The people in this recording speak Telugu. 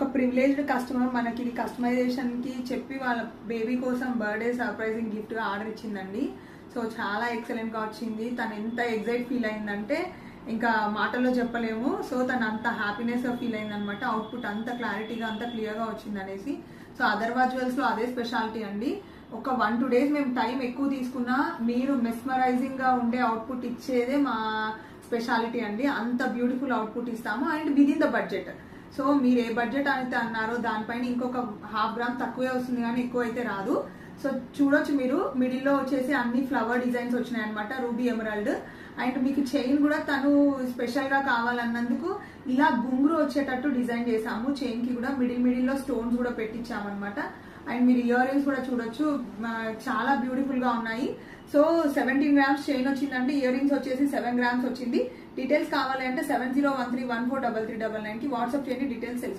ఒక ప్రివిలేజ్డ్ కస్టమర్ మనకి ఇది కస్టమైజేషన్ కి చెప్పి వాళ్ళ బేబీ కోసం బర్త్డే సర్ప్రైజింగ్ గిఫ్ట్ గా ఆర్డర్ ఇచ్చిందండి. సో చాలా ఎక్సలెంట్ గా వచ్చింది. తను ఎంత ఎగ్జైట్ ఫీల్ అయిందంటే ఇంకా మాటల్లో చెప్పలేము. సో తను అంత హ్యాపీనెస్ ఫీల్ అయిందనమాట. అవుట్పుట్ అంత క్లారిటీగా అంత క్లియర్ గా వచ్చింది అనేసి. సో అదర్వా జ్యువెల్స్ లో అదే స్పెషాలిటీ అండి. ఒక 1-2 days మేము టైం ఎక్కువ తీసుకున్నా మీరు మెస్మరైజింగ్ గా ఉండే అవుట్పుట్ ఇచ్చేదే మా స్పెషాలిటీ అండి. అంత బ్యూటిఫుల్ అవుట్పుట్ ఇస్తాము and within the budget. So మీరు ఏ బడ్జెట్ అయితే అన్నారో దానిపైన ఇంకొక 1/2 gram తక్కువే వస్తుంది కానీ ఎక్కువ అయితే రాదు. సో చూడొచ్చు మీరు, మిడిల్ లో వచ్చేసి అన్ని ఫ్లవర్ డిజైన్స్ వచ్చినాయి అనమాట, రూబీ ఎమరాల్డ్. అండ్ మీకు చైన్ కూడా తను స్పెషల్ గా కావాలన్నందుకు ఇలా గుంగురు వచ్చేటట్టు డిజైన్ చేసాము. చైన్ కి కూడా మిడిల్ లో స్టోన్స్ కూడా పెట్టించామన్నమాట. అండ్ మీరు ఇయర్ రింగ్స్ కూడా చూడొచ్చు, చాలా బ్యూటిఫుల్ గా ఉన్నాయి. సో 17 grams చైన్ వచ్చిందండి, ఇయర్ రింగ్స్ వచ్చేసి 7 grams వచ్చింది. డీటెయిల్స్ కావాలి అంటే 7013143399 కి వాట్సాప్ చేయండి, డీటెయిల్స్ తెలుసుకోండి.